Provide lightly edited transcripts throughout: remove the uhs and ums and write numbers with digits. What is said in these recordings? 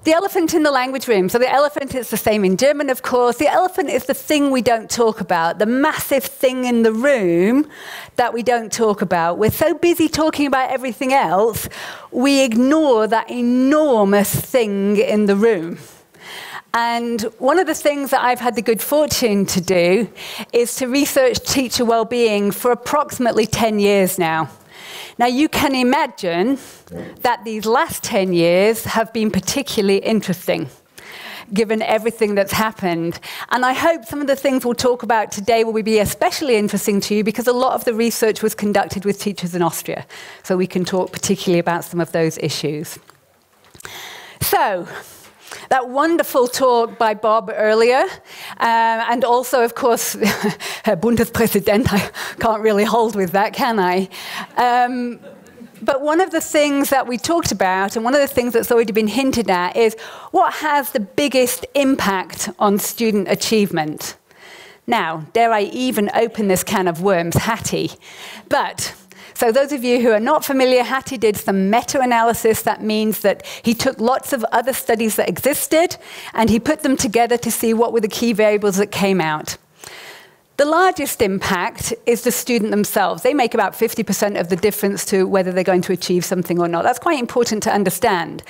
The elephant in the language room. So the elephant is the same in German, of course. The elephant is the thing we don't talk about, the massive thing in the room that we don't talk about. We're so busy talking about everything else, we ignore that enormous thing in the room. And one of the things that I've had the good fortune to do is to research teacher well-being for approximately 10 years now. Now, you can imagine that these last 10 years have been particularly interesting, given everything that's happened. And I hope some of the things we'll talk about today will be especially interesting to you, because a lot of the research was conducted with teachers in Austria. So we can talk particularly about some of those issues. So, that wonderful talk by Bob earlier, and also, of course, Herr Bundespräsident, I can't really hold with that, can I? But one of the things that we talked about, and one of the things that's already been hinted at, is what has the biggest impact on student achievement? Now, dare I even open this can of worms, Hattie? So those of you who are not familiar, Hattie did some meta-analysis. That means that he took lots of other studies that existed, and he put them together to see what were the key variables that came out. The largest impact is the student themselves. They make about 50% of the difference to whether they're going to achieve something or not. That's quite important to understand.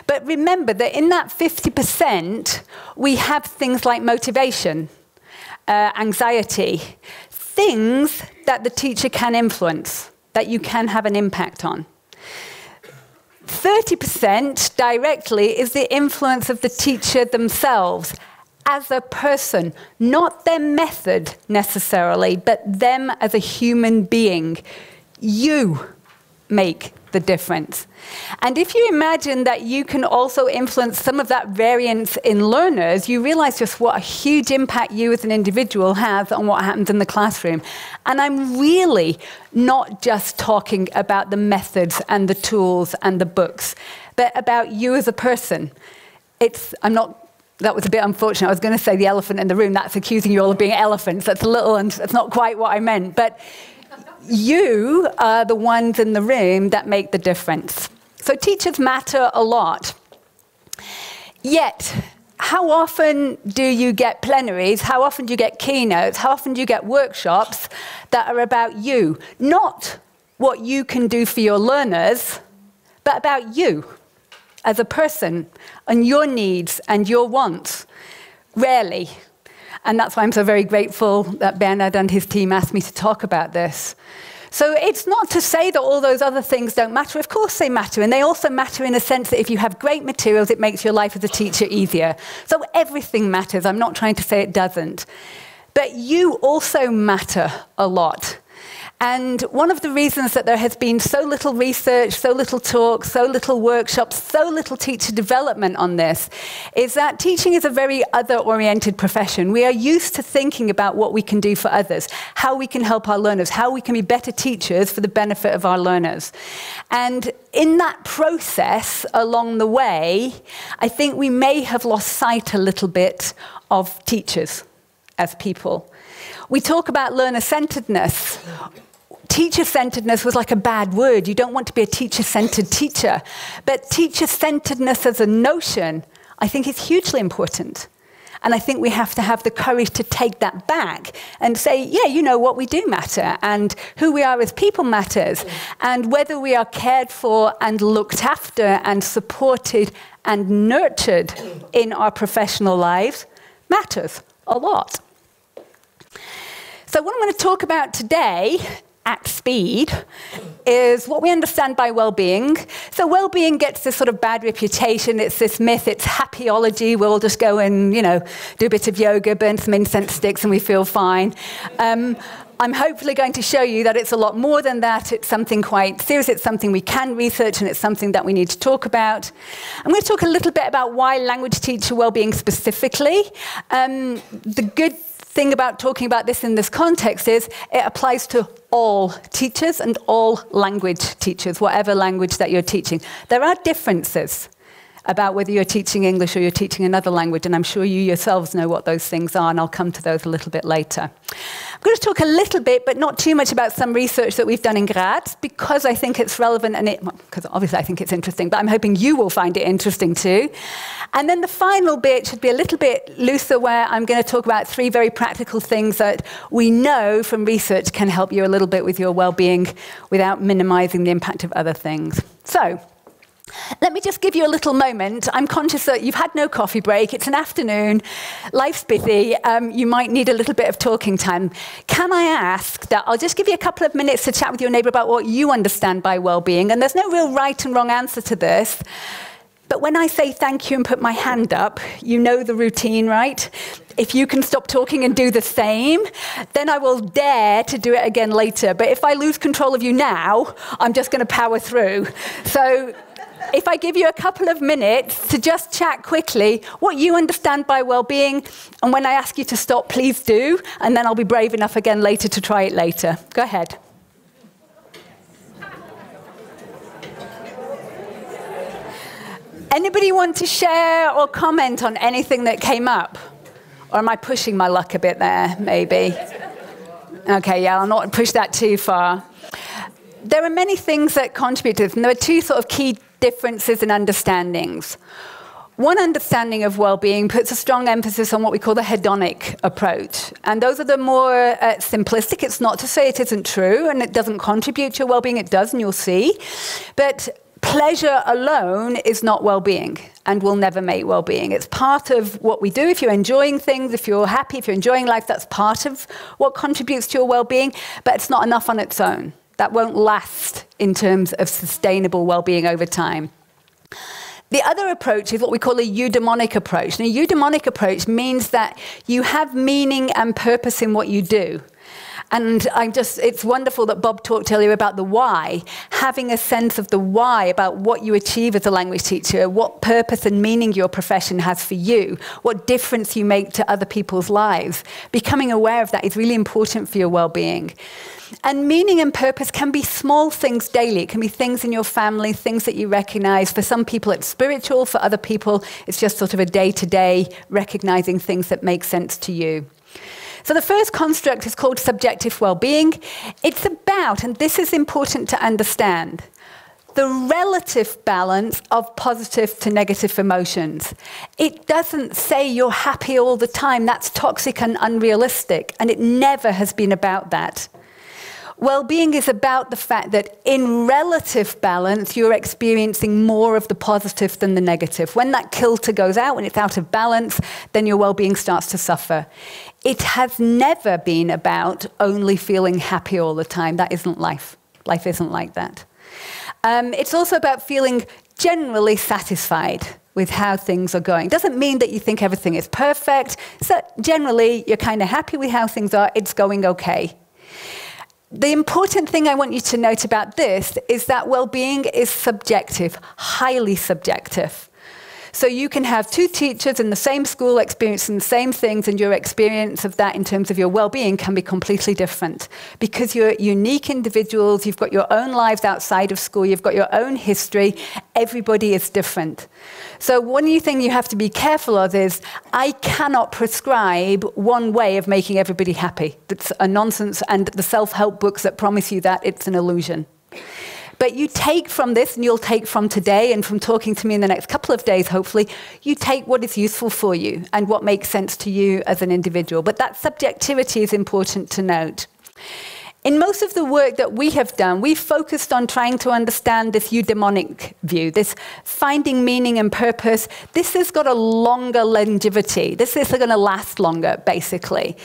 But remember that in that 50%, we have things like motivation, anxiety, things that the teacher can influence, that you can have an impact on. 30% directly is the influence of the teacher themselves as a person, not their method necessarily, but them as a human being. You make the difference. And if you imagine that you can also influence some of that variance in learners, you realize just what a huge impact you as an individual have on what happens in the classroom. And I'm really not just talking about the methods and the tools and the books, but about you as a person. That was a bit unfortunate. I was going to say the elephant in the room. That's accusing you all of being elephants. That's that's not quite what I meant. But you are the ones in the room that make the difference. So teachers matter a lot. Yet, how often do you get plenaries? How often do you get keynotes? How often do you get workshops that are about you? Not what you can do for your learners, but about you as a person and your needs and your wants. Rarely. And that's why I'm so very grateful that Bernard and his team asked me to talk about this. So it's not to say that all those other things don't matter. Of course they matter. And they also matter in a sense that if you have great materials, it makes your life as a teacher easier. So everything matters. I'm not trying to say it doesn't. But you also matter a lot. And one of the reasons that there has been so little research, so little talk, so little workshops, so little teacher development on this is that teaching is a very other-oriented profession. We are used to thinking about what we can do for others, how we can help our learners, how we can be better teachers for the benefit of our learners. And in that process along the way, I think we may have lost sight a little bit of teachers as people. We talk about learner-centeredness. Teacher-centeredness was like a bad word. You don't want to be a teacher-centered teacher. But teacher-centeredness as a notion, I think, is hugely important. And I think we have to have the courage to take that back and say, yeah, you know what, we do matter. And who we are as people matters. And whether we are cared for and looked after and supported and nurtured in our professional lives matters a lot. So what I'm going to talk about today at speed is what we understand by well-being. So well-being gets this sort of bad reputation. It's this myth. It's happyology. We'll just go and, do a bit of yoga, burn some incense sticks, and we feel fine. I'm hopefully going to show you that it's a lot more than that. It's something quite serious. It's something we can research, and it's something that we need to talk about. I'm going to talk a little bit about why language teacher well-being specifically. The good thing about talking about this in this context is it applies to all teachers and all language teachers, whatever language that you're teaching. There are differences. about whether you're teaching English or you're teaching another language, and I'm sure you yourselves know what those things are, and I'll come to those a little bit later. I'm going to talk a little bit, but not too much, about some research that we've done in Graz, because I think it's relevant, and because obviously I think it's interesting, but I'm hoping you will find it interesting too. And then the final bit should be a little bit looser, where I'm going to talk about 3 very practical things that we know from research can help you a little bit with your well-being without minimizing the impact of other things. So, let me just give you a little moment. I'm conscious that you've had no coffee break. It's an afternoon. Life's busy. You might need a little bit of talking time. Can I ask that I'll just give you a couple of minutes to chat with your neighbour about what you understand by well-being? And there's no real right and wrong answer to this. But when I say thank you and put my hand up, you know the routine, right? If you can stop talking and do the same, then I will dare to do it again later. But if I lose control of you now, I'm just going to power through. So if I give you a couple of minutes to just chat quickly what you understand by well-being, and when I ask you to stop, please do, and then I'll be brave enough again later to try it later. Go ahead. Anybody want to share or comment on anything that came up? Or am I pushing my luck a bit there, maybe? Okay, yeah, I'll not push that too far. There are many things that contribute to this, and there are 2 sort of key differences in understandings. One understanding of well-being puts a strong emphasis on what we call the hedonic approach. And those are the more simplistic. It's not to say it isn't true and it doesn't contribute to your well-being. It does, and you'll see. But pleasure alone is not well-being and will never make well-being. It's part of what we do. If you're enjoying things, if you're happy, if you're enjoying life, that's part of what contributes to your well-being, but it's not enough on its own. That won't last in terms of sustainable well-being over time. The other approach is what we call a eudaimonic approach. And a eudaimonic approach means that you have meaning and purpose in what you do. And it's wonderful that Bob talked earlier about the why, having a sense of the why about what you achieve as a language teacher, what purpose and meaning your profession has for you, what difference you make to other people's lives. Becoming aware of that is really important for your well-being. And meaning and purpose can be small things daily. It can be things in your family, things that you recognize. For some people, it's spiritual. For other people, it's just sort of a day-to-day recognizing things that make sense to you. So the first construct is called subjective well-being. It's about, and this is important to understand, the relative balance of positive to negative emotions. It doesn't say you're happy all the time. That's toxic and unrealistic, and it never has been about that. Well-being is about the fact that in relative balance, you're experiencing more of the positive than the negative. When that kilter goes out, when it's out of balance, then your well-being starts to suffer. It has never been about only feeling happy all the time. That isn't life. Life isn't like that. It's also about feeling generally satisfied with how things are going. Doesn't mean that you think everything is perfect. So generally, you're kind of happy with how things are. It's going okay. The important thing I want you to note about this is that well-being is subjective, highly subjective. So you can have 2 teachers in the same school experiencing the same things, and your experience of that in terms of your well-being can be completely different. Because you're unique individuals, you've got your own lives outside of school, you've got your own history, everybody is different. So one thing you have to be careful of is, I cannot prescribe one way of making everybody happy. That's a nonsense, and the self-help books that promise you that, it's an illusion. But you take from this, and you'll take from today and from talking to me in the next couple of days, hopefully, you take what is useful for you and what makes sense to you as an individual. But that subjectivity is important to note. In most of the work that we have done, we've focused on trying to understand this eudaimonic view, this finding meaning and purpose. This has got a longer longevity. This is going to last longer, basically.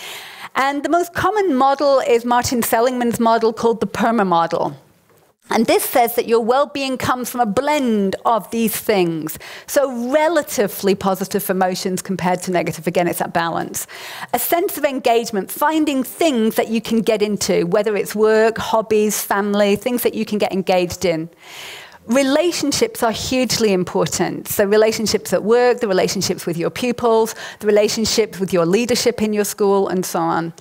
And the most common model is Martin Seligman's model called the PERMA model. And this says that your well-being comes from a blend of these things. So relatively positive emotions compared to negative. Again, it's that balance. A sense of engagement, finding things that you can get into, whether it's work, hobbies, family, things that you can get engaged in. Relationships are hugely important. So relationships at work, the relationships with your pupils, the relationships with your leadership in your school, and so on.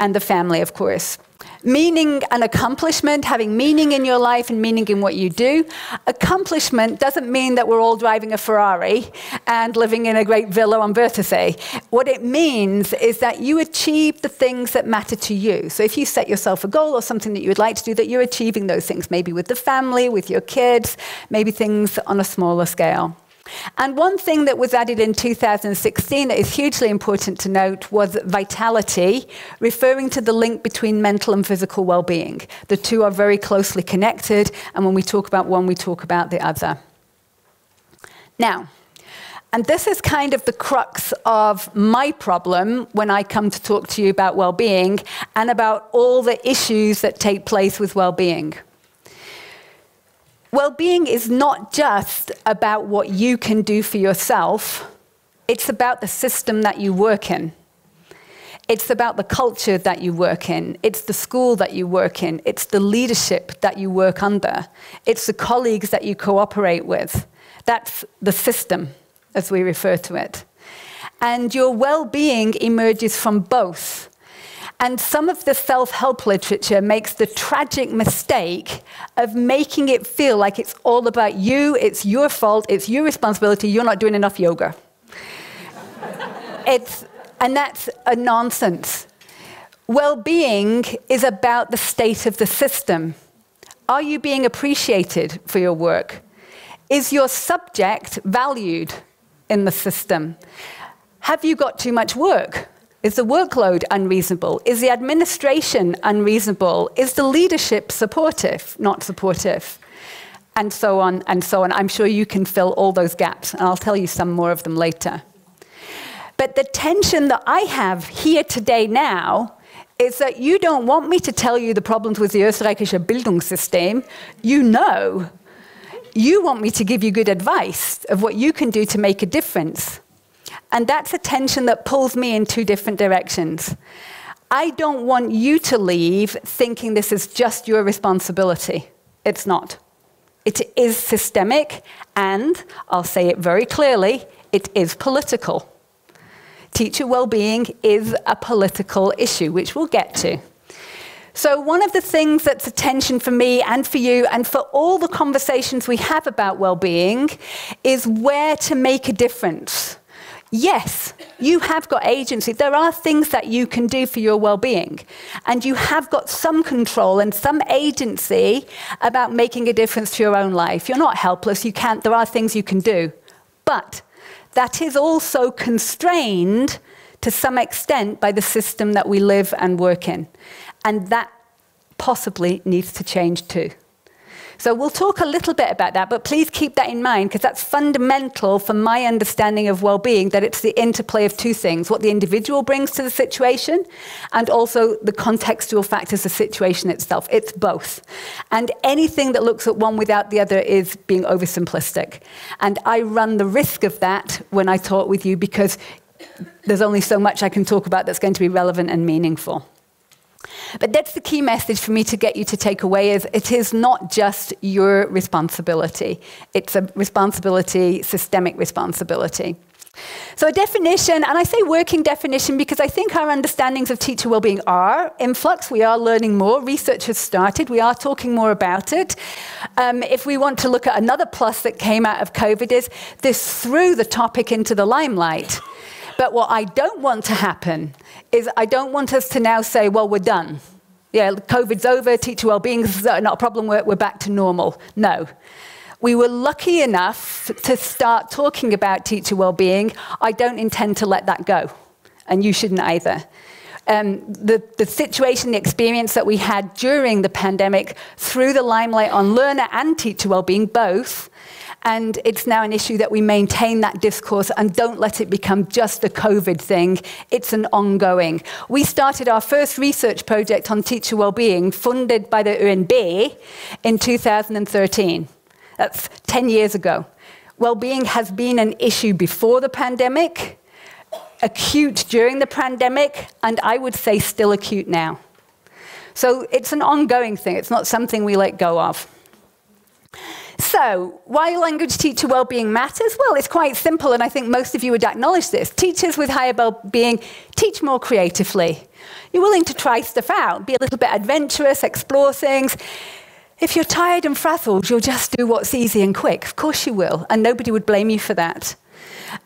And the family, of course. Meaning and accomplishment, having meaning in your life and meaning in what you do. Accomplishment doesn't mean that we're all driving a Ferrari and living in a great villa on Wörthersee. What it means is that you achieve the things that matter to you. So if you set yourself a goal or something that you would like to do, that you're achieving those things, maybe with the family, with your kids, maybe things on a smaller scale. And one thing that was added in 2016 that is hugely important to note was vitality, referring to the link between mental and physical well-being. The two are very closely connected, and when we talk about one, we talk about the other. Now, and this is kind of the crux of my problem when I come to talk to you about well-being and about all the issues that take place with well-being. Well-being is not just about what you can do for yourself. It's about the system that you work in. It's about the culture that you work in. It's the school that you work in. It's the leadership that you work under. It's the colleagues that you cooperate with. That's the system, as we refer to it. And your well-being emerges from both. And some of the self-help literature makes the tragic mistake of making it feel like it's all about you, it's your fault, it's your responsibility, you're not doing enough yoga. And that's a nonsense. Well-being is about the state of the system. Are you being appreciated for your work? Is your subject valued in the system? Have you got too much work? Is the workload unreasonable? Is the administration unreasonable? Is the leadership supportive, not supportive? And so on and so on. I'm sure you can fill all those gaps, and I'll tell you some more of them later. But the tension that I have here today now is that you don't want me to tell you the problems with the österreichische Bildungssystem. You know. You want me to give you good advice of what you can do to make a difference. And that's a tension that pulls me in two different directions. I don't want you to leave thinking this is just your responsibility. It's not. It is systemic, and I'll say it very clearly, it is political. Teacher well-being is a political issue, which we'll get to. So one of the things that's a tension for me and for you and for all the conversations we have about well-being is where to make a difference. Yes, you have got agency. There are things that you can do for your well-being, and you have got some control and some agency about making a difference to your own life. You're not helpless. You can't. There are things you can do. But that is also constrained to some extent by the system that we live and work in. And that possibly needs to change too. So we'll talk a little bit about that, but please keep that in mind, because that's fundamental for my understanding of well-being, that it's the interplay of two things, what the individual brings to the situation, and also the contextual factors of the situation itself. It's both. And anything that looks at one without the other is being oversimplistic. And I run the risk of that when I talk with you, because there's only so much I can talk about that's going to be relevant and meaningful. But that's the key message for me to get you to take away, is it is not just your responsibility. It's a responsibility, systemic responsibility. So a definition, and I say working definition because I think our understandings of teacher well-being are in flux. We are learning more. Research has started. We are talking more about it. If we want to look at another plus that came out of COVID, is this threw the topic into the limelight. But what I don't want to happen is I don't want us to now say, well, we're done. Yeah, COVID's over, teacher well-being is not a problem, we're back to normal. No. We were lucky enough to start talking about teacher well-being. I don't intend to let that go, and you shouldn't either. The situation, the experience that we had during the pandemic threw the limelight on learner and teacher well-being both. And it's now an issue that we maintain that discourse and don't let it become just a COVID thing. It's an ongoing. We started our first research project on teacher well-being, funded by the ÖNB, in 2013. That's 10 years ago. Well-being has been an issue before the pandemic, acute during the pandemic, and I would say still acute now. So it's an ongoing thing. It's not something we let go of. So, why language teacher well-being matters? Well, it's quite simple, and I think most of you would acknowledge this. Teachers with higher well-being teach more creatively. You're willing to try stuff out, be a little bit adventurous, explore things. If you're tired and frazzled, you'll just do what's easy and quick. Of course you will, and nobody would blame you for that.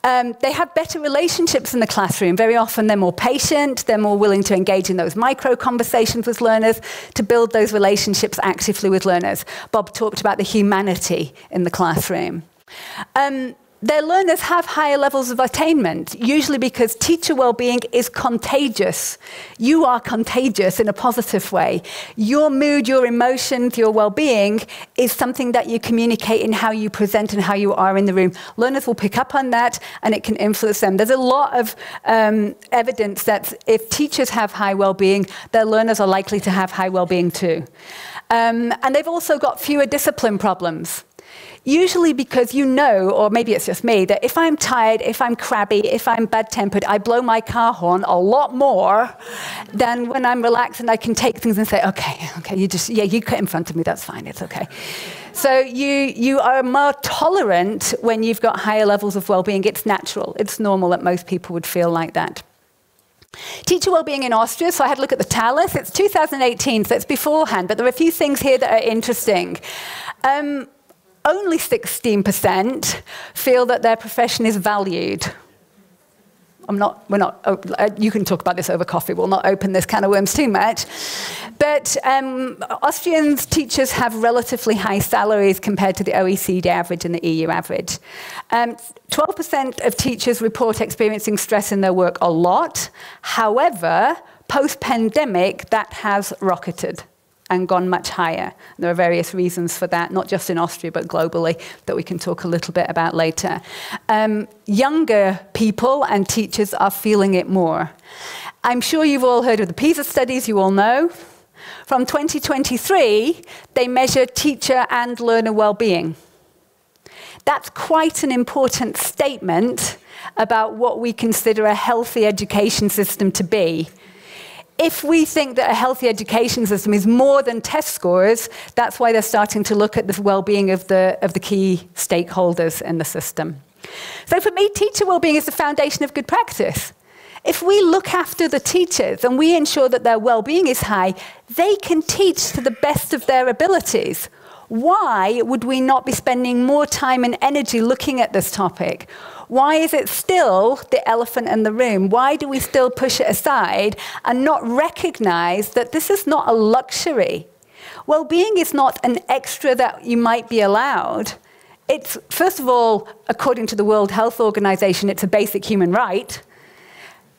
They have better relationships in the classroom. Very often they're more patient, they're more willing to engage in those micro-conversations with learners, to build those relationships actively with learners. Bob talked about the humanity in the classroom. Their learners have higher levels of attainment, usually because teacher well-being is contagious. You are contagious in a positive way. Your mood, your emotions, your well-being is something that you communicate in how you present and how you are in the room. Learners will pick up on that, and it can influence them. There's a lot of evidence that if teachers have high well-being, their learners are likely to have high well-being too. And they've also got fewer discipline problems. Usually because you know, or maybe it's just me, that if I'm tired, if I'm crabby, if I'm bad-tempered, I blow my car horn a lot more than when I'm relaxed and I can take things and say, okay, you cut in front of me, that's fine, it's okay. So you are more tolerant when you've got higher levels of well-being. It's natural, it's normal that most people would feel like that. Teacher well-being in Austria, so I had a look at the TALIS. It's 2018, so it's beforehand, but there are a few things here that are interesting. Only 16% feel that their profession is valued. You can talk about this over coffee, we'll not open this can of worms too much. But Austrian teachers have relatively high salaries compared to the OECD average and the EU average. 12% of teachers report experiencing stress in their work a lot. However, post-pandemic, that has rocketed and gone much higher. There are various reasons for that, not just in Austria, but globally, that we can talk a little bit about later. Younger people and teachers are feeling it more. I'm sure you've all heard of the PISA studies, you all know. From 2023, they measure teacher and learner well-being. That's quite an important statement about what we consider a healthy education system to be. If we think that a healthy education system is more than test scores, that's why they're starting to look at the well-being of the key stakeholders in the system. So for me, teacher well-being is the foundation of good practice. If we look after the teachers and we ensure that their well-being is high, they can teach to the best of their abilities. Why would we not be spending more time and energy looking at this topic? Why is it still the elephant in the room? Why do we still push it aside and not recognize that this is not a luxury? Well-being is not an extra that you might be allowed. It's, first of all, according to the World Health Organization, it's a basic human right.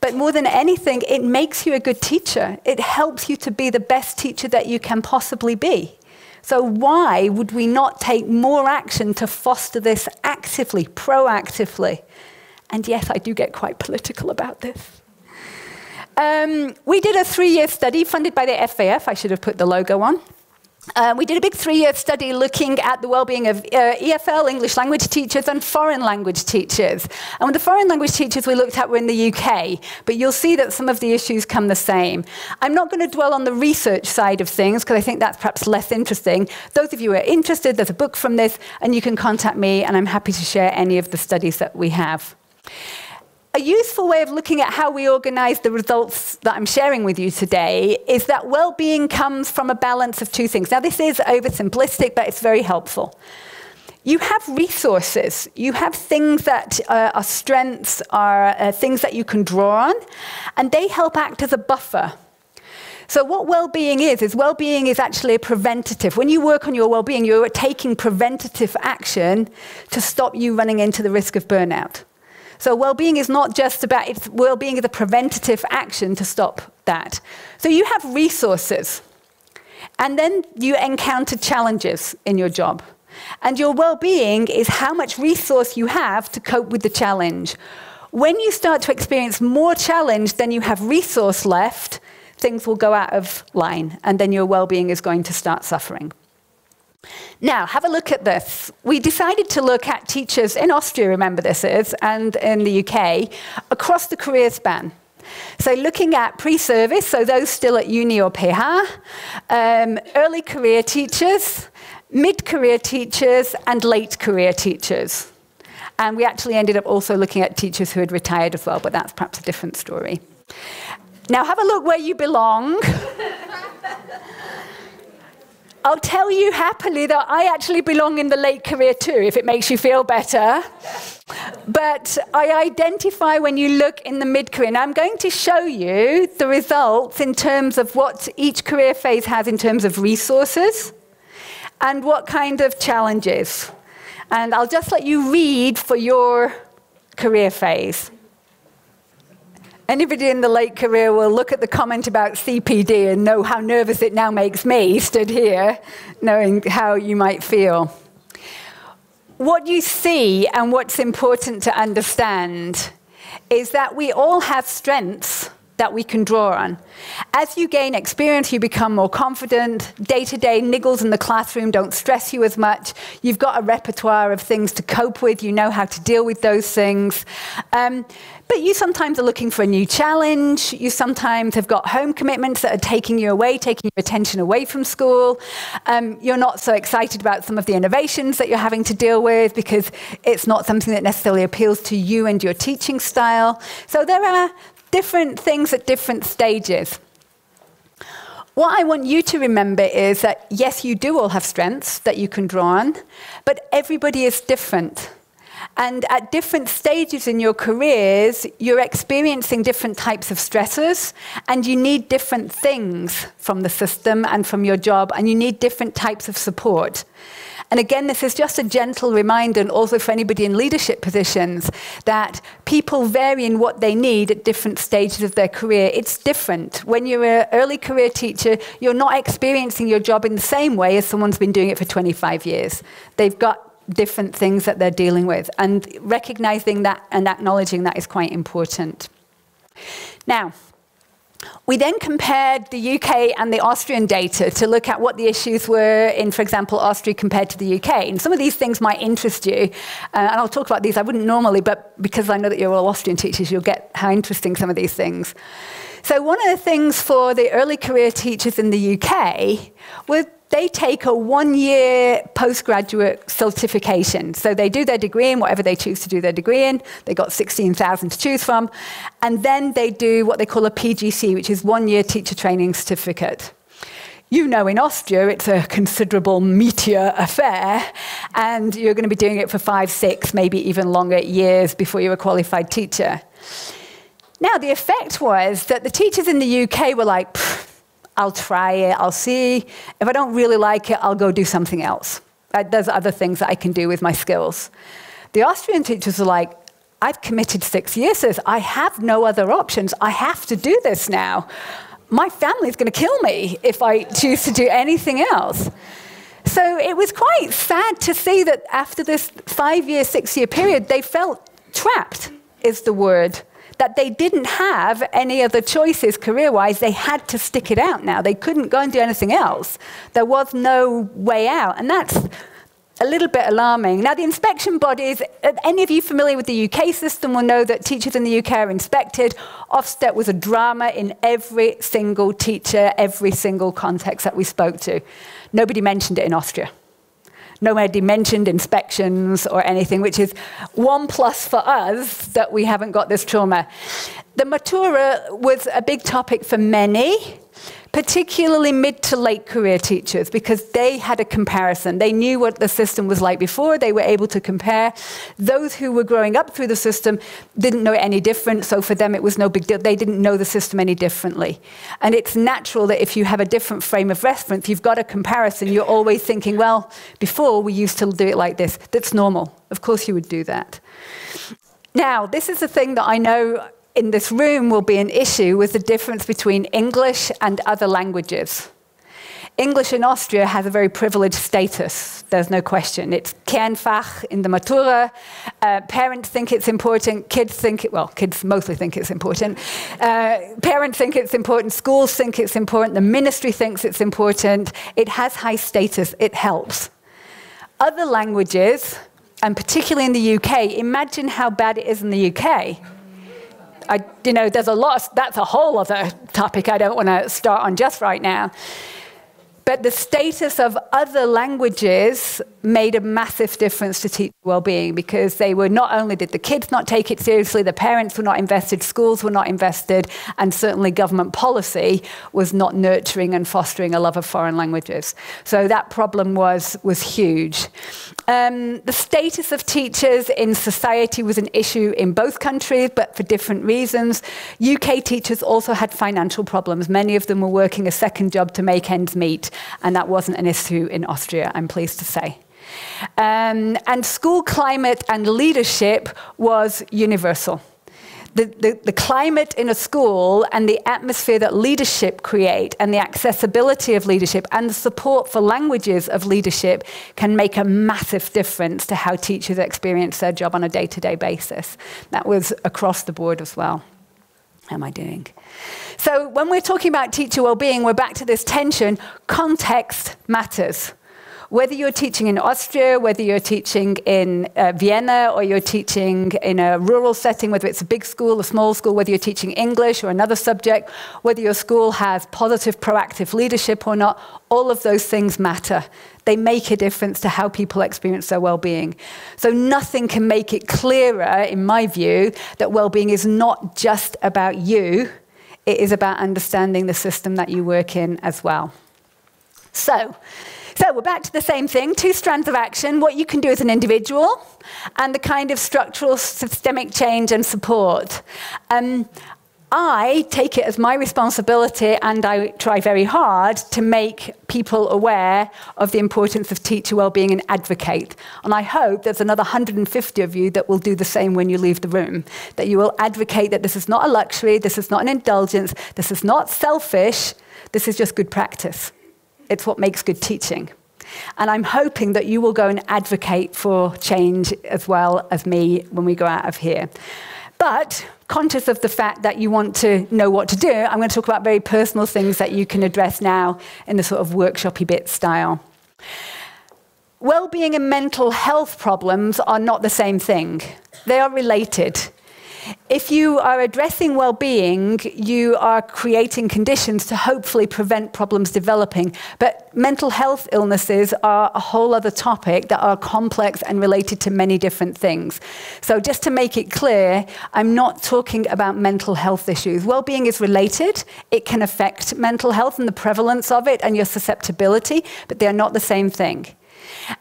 But more than anything, it makes you a good teacher. It helps you to be the best teacher that you can possibly be. So why would we not take more action to foster this actively, proactively? And yes, I do get quite political about this. We did a 3-year study funded by the FAF. I should have put the logo on. We did a big 3-year study looking at the well-being of EFL, English language teachers, and foreign language teachers. And with the foreign language teachers we looked at were in the UK, but you'll see that some of the issues come the same. I'm not going to dwell on the research side of things, because I think that's perhaps less interesting. Those of you who are interested, there's a book from this, and you can contact me, and I'm happy to share any of the studies that we have. A useful way of looking at how we organize the results that I'm sharing with you today is that well-being comes from a balance of two things. Now, this is oversimplistic, but it's very helpful. You have resources. You have things that are strengths, are things that you can draw on, and they help act as a buffer. So what well-being is well-being is actually a preventative. When you work on your well-being, you're taking preventative action to stop you running into the risk of burnout. So well-being is not just about, well-being is a preventative action to stop that. So you have resources, and then you encounter challenges in your job. And your well-being is how much resource you have to cope with the challenge. When you start to experience more challenge than you have resource left, things will go out of line, and then your well-being is going to start suffering. Now, have a look at this. We decided to look at teachers in Austria, remember this is, and in the UK, across the career span. So looking at pre-service, so those still at uni or PH, early career teachers, mid-career teachers, and late career teachers. And we actually ended up also looking at teachers who had retired as well, but that's perhaps a different story. Now have a look where you belong. I'll tell you happily that I actually belong in the late career too, if it makes you feel better. But I identify when you look in the mid-career. And I'm going to show you the results in terms of what each career phase has in terms of resources and what kind of challenges. And I'll just let you read for your career phase. Anybody in the late career will look at the comment about CPD and know how nervous it now makes me, stood here, knowing how you might feel. What you see and what's important to understand is that we all have strengths that we can draw on. As you gain experience, you become more confident. Day-to-day niggles in the classroom don't stress you as much. You've got a repertoire of things to cope with. You know how to deal with those things. But you sometimes are looking for a new challenge. You sometimes have got home commitments that are taking you away, taking your attention away from school. You're not so excited about some of the innovations that you're having to deal with because it's not something that necessarily appeals to you and your teaching style. So there are different things at different stages. What I want you to remember is that, yes, you do all have strengths that you can draw on, but everybody is different. And at different stages in your careers, you're experiencing different types of stressors, and you need different things from the system and from your job, and you need different types of support. And again, this is just a gentle reminder, and also for anybody in leadership positions, that people vary in what they need at different stages of their career. It's different. When you're an early career teacher, you're not experiencing your job in the same way as someone's been doing it for 25 years. They've got different things that they're dealing with, and recognizing that and acknowledging that is quite important. Now, we then compared the UK and the Austrian data to look at what the issues were in, for example, Austria compared to the UK. And some of these things might interest you, and I'll talk about these. I wouldn't normally, but because I know that you're all Austrian teachers, you'll get how interesting some of these things. So one of the things for the early career teachers in the UK was they take a one-year postgraduate certification. So they do their degree in whatever they choose to do their degree in. They got 16,000 to choose from. And then they do what they call a PGC, which is one-year teacher training certificate. You know, in Austria, it's a considerable meatier affair, and you're going to be doing it for 5, 6, maybe even longer years before you're a qualified teacher. Now, the effect was that the teachers in the UK were like, I'll try it, I'll see. If I don't really like it, I'll go do something else. There's other things that I can do with my skills. The Austrian teachers are like, I've committed 6 years to this. I have no other options. I have to do this now. My family's going to kill me if I choose to do anything else. So it was quite sad to see that after this 5-year, 6-year period, they felt trapped, is the word. That they didn't have any other choices career-wise. They had to stick it out now. They couldn't go and do anything else. There was no way out, and that's a little bit alarming. Now, the inspection bodies, any of you familiar with the UK system will know that teachers in the UK are inspected. Ofsted was a drama in every single teacher, every single context that we spoke to. Nobody mentioned it in Austria. Nobody mentioned inspections or anything, which is one plus for us that we haven't got this trauma. The Matura was a big topic for many, particularly mid to late career teachers, because they had a comparison. They knew what the system was like before. They were able to compare. Those who were growing up through the system didn't know it any different, so for them it was no big deal. They didn't know the system any differently. And it's natural that if you have a different frame of reference, you've got a comparison, you're always thinking, well, before we used to do it like this. That's normal. Of course you would do that. Now, this is the thing that I know in this room will be an issue with the difference between English and other languages. English in Austria has a very privileged status, there's no question. It's Kernfach in the Matura. Parents think it's important, kids think it, well, kids mostly think it's important. Parents think it's important, schools think it's important, the ministry thinks it's important. It has high status, it helps. Other languages, and particularly in the UK, imagine how bad it is in the UK. There's a lot, that's a whole other topic I don't want to start on just right now. But the status of other languages made a massive difference to teacher well-being, because they were, not only did the kids not take it seriously, the parents were not invested, schools were not invested, and certainly government policy was not nurturing and fostering a love of foreign languages. So that problem was huge. The status of teachers in society was an issue in both countries, but for different reasons. UK teachers also had financial problems. Many of them were working a second job to make ends meet, and that wasn't an issue in Austria, I'm pleased to say. And school climate and leadership was universal. The climate in a school and the atmosphere that leadership create and the accessibility of leadership and the support for languages of leadership can make a massive difference to how teachers experience their job on a day-to-day basis. That was across the board as well. How am I doing? So when we're talking about teacher well-being, we're back to this tension. Context matters. Whether you're teaching in Austria, whether you're teaching in Vienna, or you're teaching in a rural setting, whether it's a big school, a small school, whether you're teaching English or another subject, whether your school has positive, proactive leadership or not, all of those things matter. They make a difference to how people experience their well-being. So nothing can make it clearer, in my view, that well-being is not just about you. It is about understanding the system that you work in as well. So we're back to the same thing, two strands of action, what you can do as an individual and the kind of structural systemic change and support. I take it as my responsibility, and I try very hard to make people aware of the importance of teacher well-being and advocate. And I hope there's another 150 of you that will do the same when you leave the room, that you will advocate that this is not a luxury, this is not an indulgence, this is not selfish, this is just good practice. It's what makes good teaching. And I'm hoping that you will go and advocate for change as well as me when we go out of here. But conscious of the fact that you want to know what to do, I'm going to talk about very personal things that you can address now in the sort of workshop-y bit style. Well-being and mental health problems are not the same thing. They are related. If you are addressing well-being, you are creating conditions to hopefully prevent problems developing. But mental health illnesses are a whole other topic that are complex and related to many different things. So just to make it clear, I'm not talking about mental health issues. Well-being is related. It can affect mental health and the prevalence of it and your susceptibility, but they are not the same thing.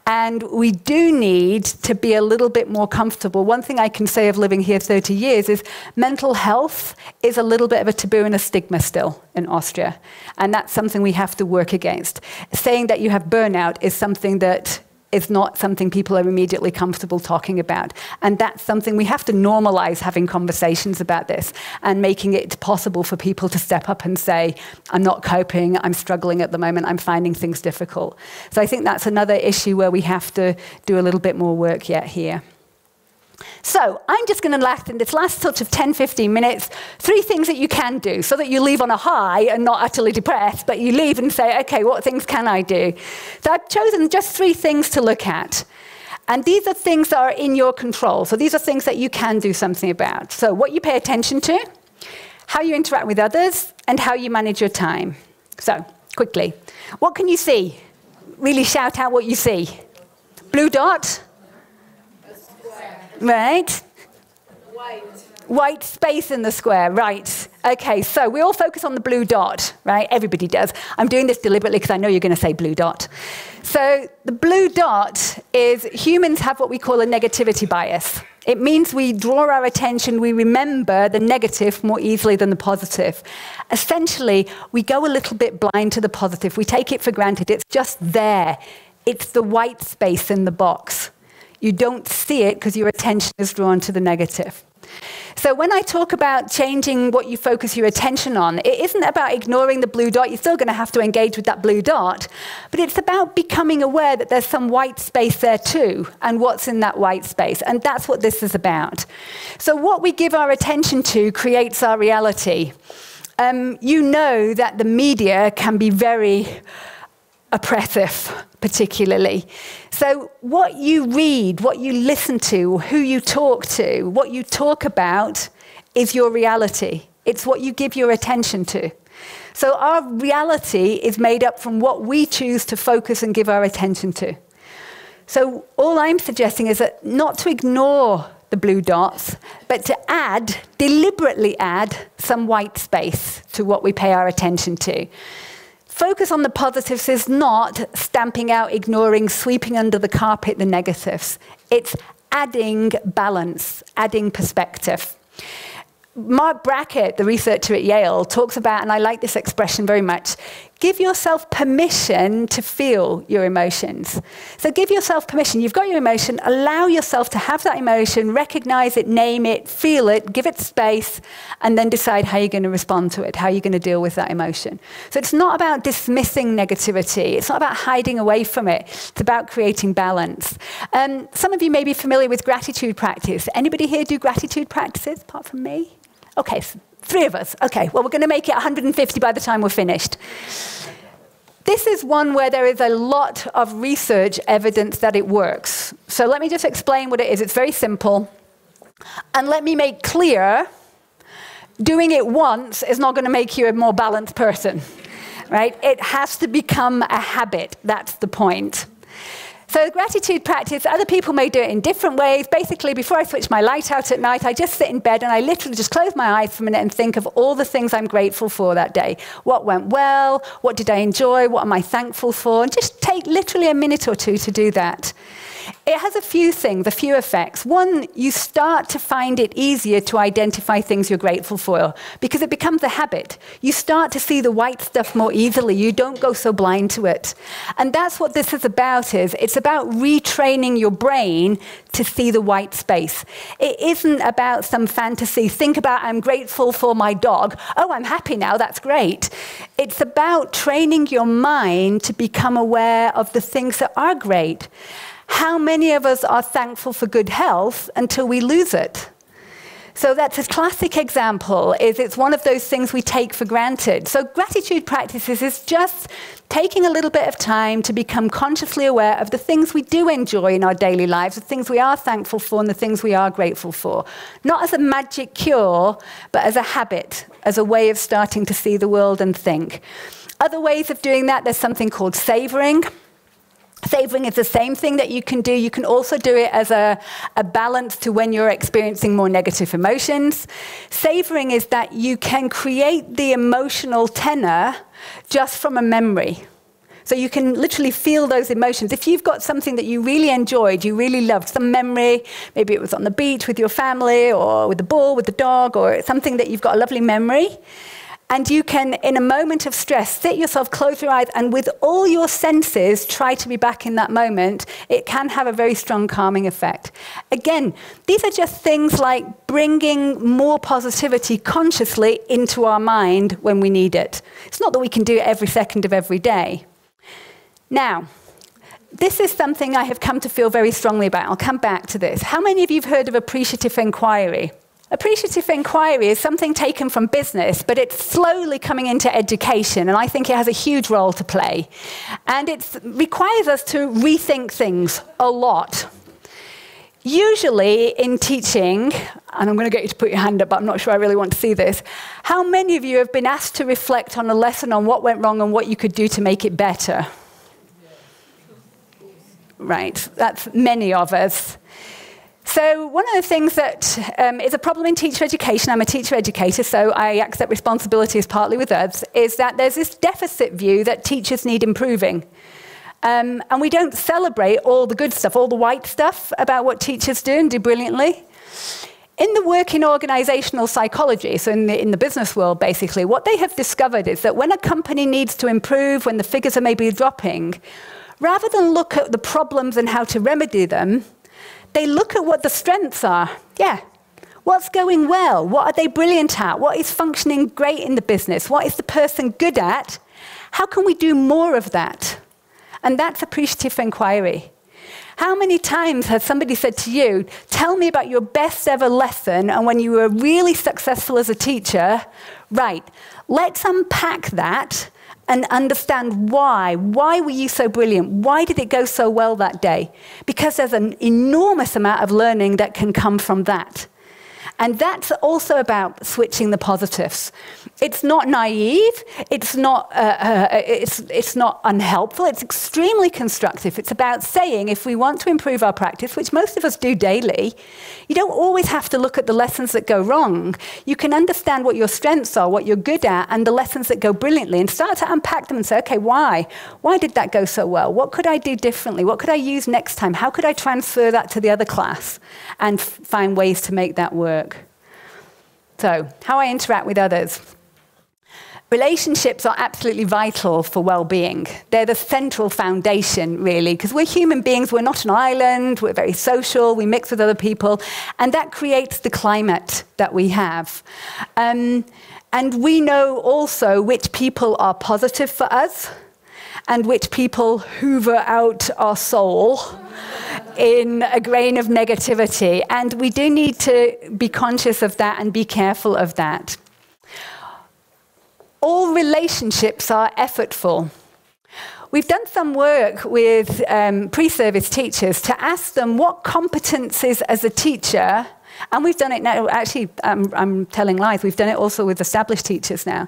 And we do need to be a little bit more comfortable. One thing I can say of living here 30 years is mental health is a little bit of a taboo and a stigma still in Austria. And that's something we have to work against. Saying that you have burnout is something that is not something people are immediately comfortable talking about. And that's something we have to normalize, having conversations about this and making it possible for people to step up and say, I'm not coping, I'm struggling at the moment, I'm finding things difficult. So I think that's another issue where we have to do a little bit more work yet here. So I'm just going to last in this last sort of 10-15 minutes, 3 things that you can do so that you leave on a high and not utterly depressed, but you leave and say, okay, what things can I do? So I've chosen just 3 things to look at. And these are things that are in your control. So these are things that you can do something about. So what you pay attention to, how you interact with others, and how you manage your time. So quickly, what can you see? Really shout out what you see. Blue dot. Right. White space in the square, right. Okay, so we all focus on the blue dot, right? Everybody does. I'm doing this deliberately because I know you're going to say blue dot. So the blue dot is humans have what we call a negativity bias. It means we draw our attention, we remember the negative more easily than the positive. Essentially, we go a little bit blind to the positive. We take it for granted. It's just there. It's the white space in the box. You don't see it because your attention is drawn to the negative. So when I talk about changing what you focus your attention on, it isn't about ignoring the blue dot. You're still going to have to engage with that blue dot. But it's about becoming aware that there's some white space there too, and what's in that white space. And that's what this is about. So what we give our attention to creates our reality. You know that the media can be very oppressive, particularly. So what you read, what you listen to, who you talk to, what you talk about is your reality. It's what you give your attention to. So our reality is made up from what we choose to focus and give our attention to. So all I'm suggesting is that not to ignore the blue dots, but to add, deliberately add, some white space to what we pay our attention to. Focus on the positives is not stamping out, ignoring, sweeping under the carpet the negatives. It's adding balance, adding perspective. Mark Brackett, the researcher at Yale, talks about, and I like this expression very much, give yourself permission to feel your emotions. So give yourself permission. You've got your emotion. Allow yourself to have that emotion, recognize it, name it, feel it, give it space, and then decide how you're going to respond to it, how you're going to deal with that emotion. So it's not about dismissing negativity. It's not about hiding away from it. It's about creating balance. Some of you may be familiar with gratitude practice. Anybody here do gratitude practices apart from me? Okay, 3 of us. Okay, well, we're going to make it 150 by the time we're finished. This is one where there is a lot of research evidence that it works. So let me just explain what it is. It's very simple. And let me make clear, doing it once is not going to make you a more balanced person, right? It has to become a habit. That's the point. So the gratitude practice, other people may do it in different ways. Basically, before I switch my light out at night, I just sit in bed and I literally just close my eyes for a minute and think of all the things I'm grateful for that day. What went well? What did I enjoy? What am I thankful for? And just take literally a minute or two to do that. It has a few things, a few effects. One, you start to find it easier to identify things you're grateful for because it becomes a habit. You start to see the white stuff more easily. You don't go so blind to it. And that's what this is about. It's about retraining your brain to see the white space. It isn't about some fantasy. Think about, I'm grateful for my dog. Oh, I'm happy now. That's great. It's about training your mind to become aware of the things that are great. How many of us are thankful for good health until we lose it? So that's a classic example. It's one of those things we take for granted. So gratitude practices is just taking a little bit of time to become consciously aware of the things we do enjoy in our daily lives, the things we are thankful for and the things we are grateful for. Not as a magic cure, but as a habit, as a way of starting to see the world and think. Other ways of doing that, there's something called savoring. Savoring is the same thing that you can do. You can also do it as a balance to when you're experiencing more negative emotions. Savoring is that you can create the emotional tenor just from a memory. So you can literally feel those emotions. If you've got something that you really enjoyed, you really loved, some memory, maybe it was on the beach with your family or with the ball, with the dog, or something that you've got a lovely memory, and you can, in a moment of stress, sit yourself, close your eyes, and with all your senses, try to be back in that moment. It can have a very strong calming effect. Again, these are just things like bringing more positivity consciously into our mind when we need it. It's not that we can do it every second of every day. Now, this is something I have come to feel very strongly about. I'll come back to this. How many of you have heard of appreciative inquiry? Appreciative inquiry is something taken from business, but it's slowly coming into education, and I think it has a huge role to play. And it requires us to rethink things a lot. Usually in teaching, and I'm going to get you to put your hand up, but I'm not sure I really want to see this, how many of you have been asked to reflect on a lesson on what went wrong and what you could do to make it better? Right, that's many of us. So one of the things that is a problem in teacher education, I'm a teacher educator, so I accept responsibilities partly with us, is that there's this deficit view that teachers need improving. And we don't celebrate all the good stuff, all the white stuff about what teachers do and do brilliantly. In the work in organizational psychology, so in the business world basically, what they have discovered is that when a company needs to improve, when the figures are maybe dropping, rather than look at the problems and how to remedy them, they look at what the strengths are. Yeah, what's going well? What are they brilliant at? What is functioning great in the business? What is the person good at? How can we do more of that? And that's appreciative inquiry. How many times has somebody said to you, tell me about your best ever lesson and when you were really successful as a teacher? Right, let's unpack that and understand why. Why were you so brilliant? Why did it go so well that day? Because there's an enormous amount of learning that can come from that. And that's also about switching the positives. It's not naive, it's not unhelpful, it's extremely constructive. It's about saying if we want to improve our practice, which most of us do daily, you don't always have to look at the lessons that go wrong. You can understand what your strengths are, what you're good at, and the lessons that go brilliantly, and start to unpack them and say, okay, why? Why did that go so well? What could I do differently? What could I use next time? How could I transfer that to the other class and find ways to make that work? So, how I interact with others. Relationships are absolutely vital for well-being. They're the central foundation, really, because we're human beings, we're not an island, we're very social, we mix with other people, and that creates the climate that we have. And we know also which people are positive for us, and which people hoover out our soul in a grain of negativity. And we do need to be conscious of that and be careful of that. All relationships are effortful. We've done some work with pre-service teachers to ask them what competencies as a teacher, and we've done it now, actually, I'm telling lies, we've done it also with established teachers now,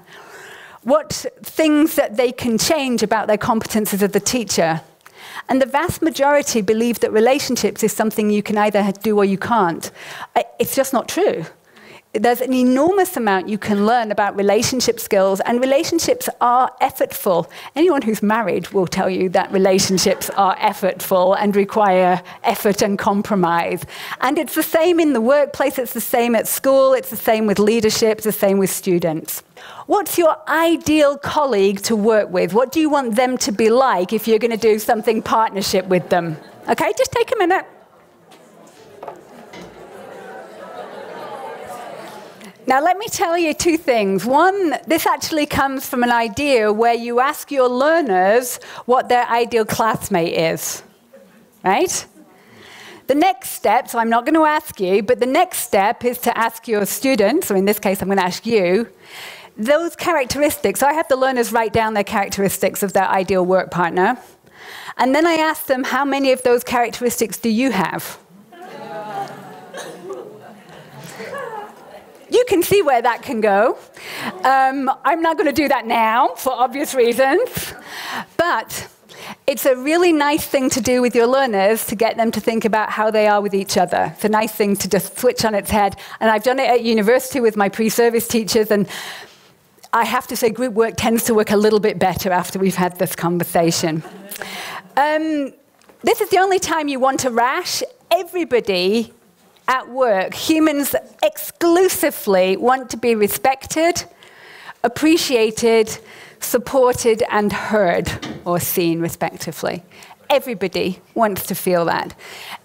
what things that they can change about their competencies as a teacher. And the vast majority believe that relationships is something you can either do or you can't. It's just not true. There's an enormous amount you can learn about relationship skills, and relationships are effortful. Anyone who's married will tell you that relationships are effortful and require effort and compromise. And it's the same in the workplace, it's the same at school, it's the same with leadership, it's the same with students. What's your ideal colleague to work with? What do you want them to be like if you're going to do something partnership with them? Okay, just take a minute. Now, let me tell you two things. One, this actually comes from an idea where you ask your learners what their ideal classmate is, right? The next step, so I'm not going to ask you, but the next step is to ask your students, or in this case, I'm going to ask you, those characteristics. So I have the learners write down their characteristics of their ideal work partner, and then I ask them, how many of those characteristics do you have? You can see where that can go. I'm not going to do that now, for obvious reasons. But it's a really nice thing to do with your learners to get them to think about how they are with each other. It's a nice thing to just switch on its head. And I've done it at university with my pre-service teachers, and I have to say group work tends to work a little bit better after we've had this conversation. This is the only time you want to rash. Everybody at work, humans exclusively want to be respected, appreciated, supported, and heard, or seen, respectively. Everybody wants to feel that.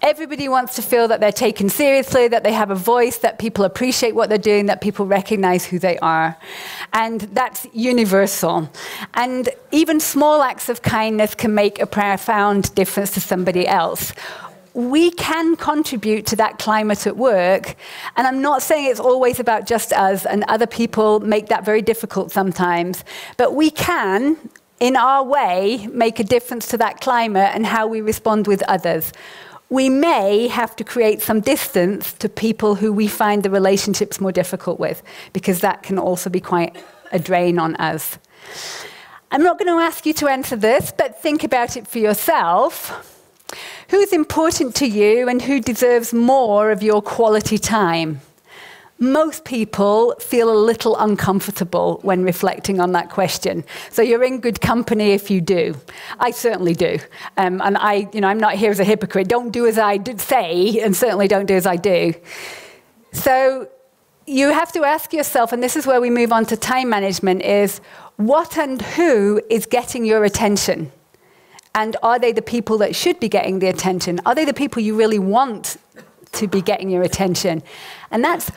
Everybody wants to feel that they're taken seriously, that they have a voice, that people appreciate what they're doing, that people recognize who they are. And that's universal. And even small acts of kindness can make a profound difference to somebody else. We can contribute to that climate at work, and I'm not saying it's always about just us, and other people make that very difficult sometimes, but we can, in our way, make a difference to that climate and how we respond with others. We may have to create some distance to people who we find the relationships more difficult with, because that can also be quite a drain on us. I'm not going to ask you to answer this, but think about it for yourself. Who's important to you and who deserves more of your quality time? Most people feel a little uncomfortable when reflecting on that question. So you're in good company if you do. I certainly do. And I'm not here as a hypocrite. Don't do as I did say, and certainly don't do as I do. So you have to ask yourself, and this is where we move on to time management, is what and who is getting your attention? And are they the people that should be getting the attention? Are they the people you really want to be getting your attention? And that's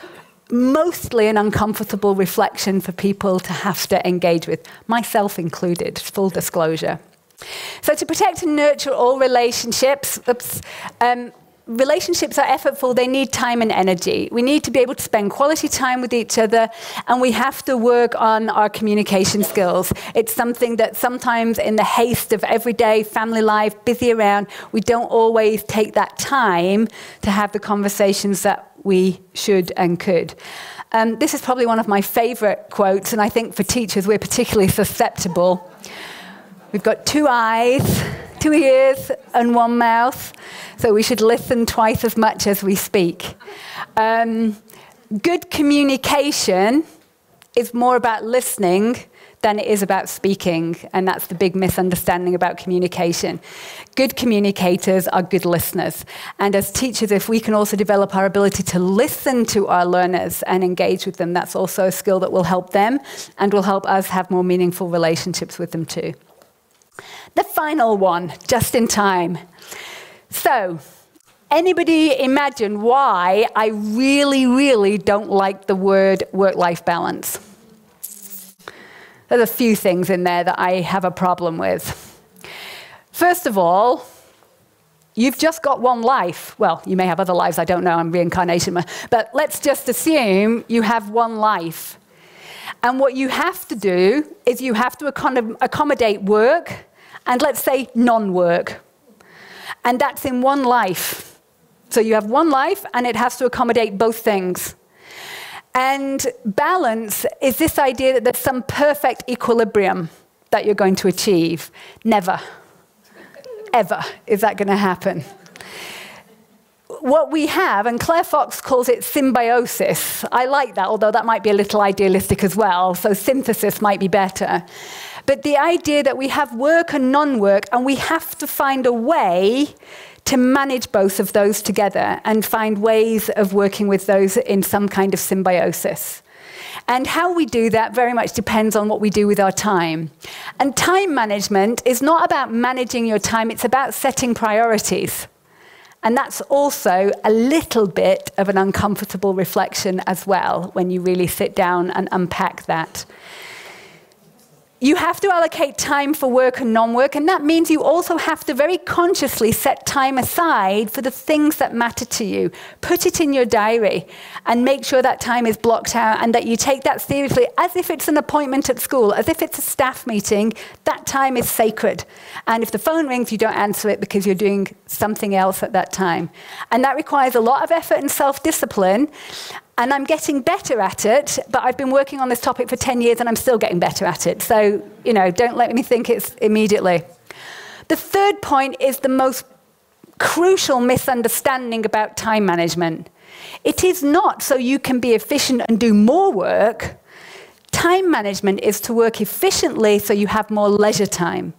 mostly an uncomfortable reflection for people to have to engage with, myself included, full disclosure. So to protect and nurture all relationships, relationships are effortful, they need time and energy. We need to be able to spend quality time with each other, and we have to work on our communication skills. It's something that sometimes in the haste of everyday family life, busy around, we don't always take that time to have the conversations that we should and could. This is probably one of my favorite quotes, and I think for teachers we're particularly susceptible. We've got 2 eyes, 2 ears, and 1 mouth, so we should listen twice as much as we speak. Good communication is more about listening than it is about speaking, and that's the big misunderstanding about communication. Good communicators are good listeners, and as teachers, if we can also develop our ability to listen to our learners and engage with them, that's also a skill that will help them and will help us have more meaningful relationships with them too. The final one, just in time. So, anybody imagine why I really, really don't like the word work-life balance? There's a few things in there that I have a problem with. First of all, you've just got one life. Well, you may have other lives, I don't know, I'm reincarnation. But let's just assume you have one life. And what you have to do is you have to accommodate work and, let's say, non-work. And that's in one life. So you have one life, and it has to accommodate both things. And balance is this idea that there's some perfect equilibrium that you're going to achieve. Never, ever is that going to happen. What we have, and Claire Fox calls it symbiosis. I like that, although that might be a little idealistic as well, so synthesis might be better. But the idea that we have work and non-work, and we have to find a way to manage both of those together and find ways of working with those in some kind of symbiosis. And how we do that very much depends on what we do with our time. And time management is not about managing your time, it's about setting priorities. And that's also a little bit of an uncomfortable reflection as well when you really sit down and unpack that. You have to allocate time for work and non-work, and that means you also have to very consciously set time aside for the things that matter to you. Put it in your diary and make sure that time is blocked out and that you take that seriously as if it's an appointment at school, as if it's a staff meeting. That time is sacred. And if the phone rings, you don't answer it because you're doing something else at that time. And that requires a lot of effort and self-discipline. And I'm getting better at it, but I've been working on this topic for 10 years and I'm still getting better at it. So, don't let me think it's immediately. The third point is the most crucial misunderstanding about time management. It is not so you can be efficient and do more work. Time management is to work efficiently so you have more leisure time.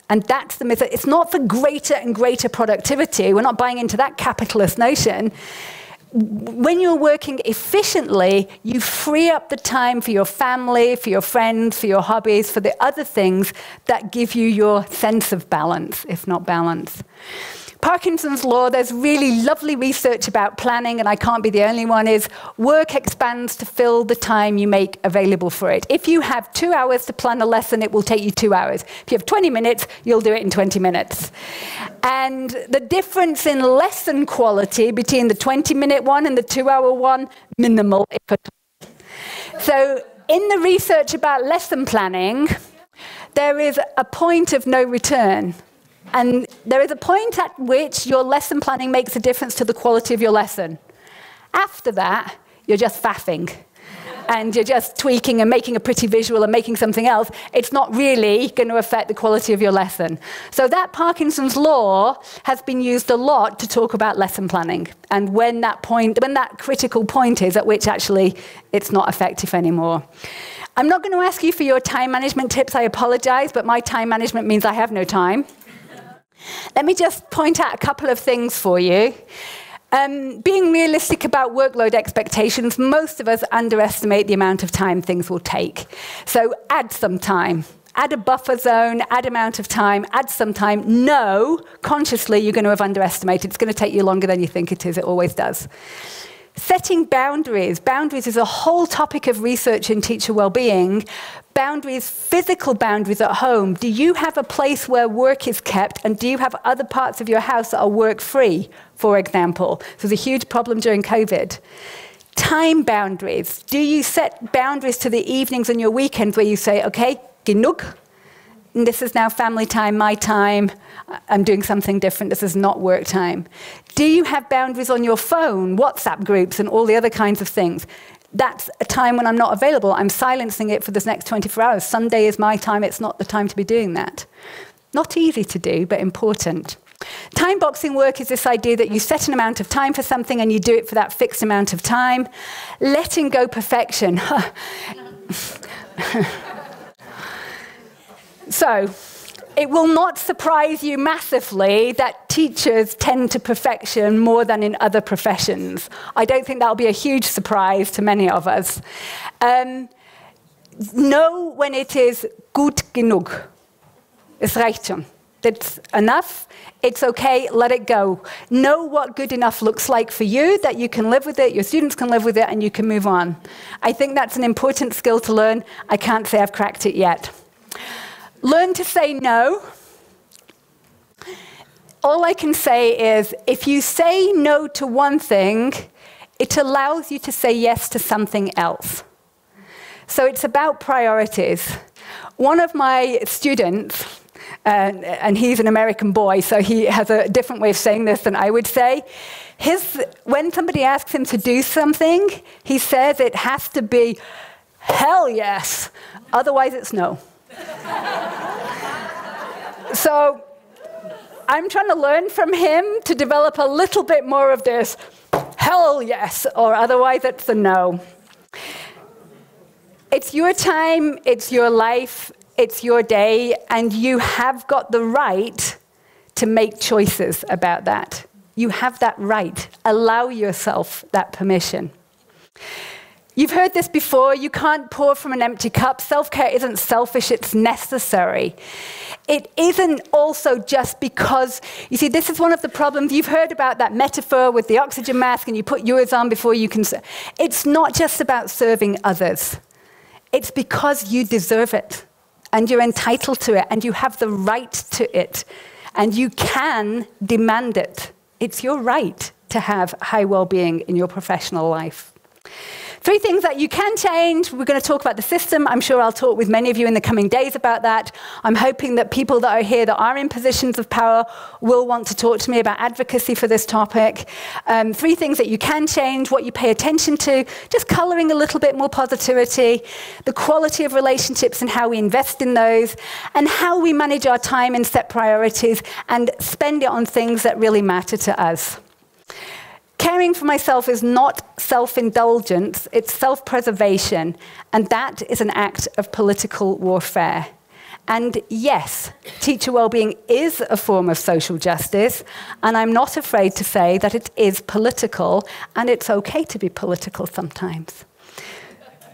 And that's the myth. It's not for greater and greater productivity. We're not buying into that capitalist notion. When you're working efficiently, you free up the time for your family, for your friends, for your hobbies, for the other things that give you your sense of balance, if not balance. Parkinson's law, there's really lovely research about planning, and I can't be the only one, is work expands to fill the time you make available for it. If you have 2 hours to plan a lesson, it will take you 2 hours. If you have 20 minutes, you'll do it in 20 minutes. And the difference in lesson quality between the 20-minute one and the 2-hour one, minimal, if at all. So in the research about lesson planning, there is a point of no return. And there is a point at which your lesson planning makes a difference to the quality of your lesson. After that, you're just faffing. And you're just tweaking and making a pretty visual and making something else. It's not really going to affect the quality of your lesson. So that Parkinson's law has been used a lot to talk about lesson planning. And when that critical point is at which actually it's not effective anymore. I'm not going to ask you for your time management tips, I apologize, but my time management means I have no time. Let me just point out a couple of things for you. Being realistic about workload expectations, most of us underestimate the amount of time things will take. So add some time. Add a buffer zone, add amount of time, add some time. No, consciously you're going to have underestimated. It's going to take you longer than you think it is. It always does. Setting boundaries. Boundaries is a whole topic of research in teacher well-being. Boundaries, physical boundaries at home. Do you have a place where work is kept, and do you have other parts of your house that are work-free, for example? This was a huge problem during COVID. Time boundaries. Do you set boundaries to the evenings and your weekends where you say, okay, genug, and this is now family time, my time, I'm doing something different, this is not work time. Do you have boundaries on your phone, WhatsApp groups and all the other kinds of things? That's a time when I'm not available, I'm silencing it for this next 24 hours. Sunday is my time, it's not the time to be doing that. Not easy to do, but important. Time boxing work is this idea that you set an amount of time for something and you do it for that fixed amount of time. Letting go perfection. So, it will not surprise you massively that teachers tend to perfection more than in other professions. I don't think that'll be a huge surprise to many of us. Know when it is gut genug. Es reicht schon. That's enough. It's okay, let it go. Know what good enough looks like for you, that you can live with it, your students can live with it, and you can move on. I think that's an important skill to learn. I can't say I've cracked it yet. Learn to say no. All I can say is, if you say no to one thing, it allows you to say yes to something else. So it's about priorities. One of my students, and he's an American boy, so he has a different way of saying this than I would say. When somebody asks him to do something, he says it has to be, hell yes, otherwise it's no. So I'm trying to learn from him to develop a little bit more of this, hell yes, or otherwise it's a no. It's your time, it's your life, it's your day, and you have got the right to make choices about that. You have that right. Allow yourself that permission. You've heard this before, you can't pour from an empty cup. Self-care isn't selfish, it's necessary. It isn't also just because, you see, this is one of the problems. You've heard about that metaphor with the oxygen mask and you put yours on before you can. It's not just about serving others. It's because you deserve it and you're entitled to it and you have the right to it and you can demand it. It's your right to have high well-being in your professional life. 3 things that you can change. We're going to talk about the system. I'm sure I'll talk with many of you in the coming days about that. I'm hoping that people that are here that are in positions of power will want to talk to me about advocacy for this topic. 3 things that you can change, what you pay attention to, just colouring a little bit more positivity, the quality of relationships and how we invest in those, and how we manage our time and set priorities and spend it on things that really matter to us. Caring for myself is not self-indulgence, it's self-preservation, and that is an act of political warfare. And yes, teacher well-being is a form of social justice, and I'm not afraid to say that it is political, and it's okay to be political sometimes.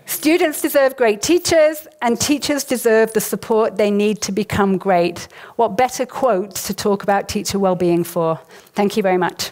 Students deserve great teachers, and teachers deserve the support they need to become great. What better quote to talk about teacher well-being for? Thank you very much.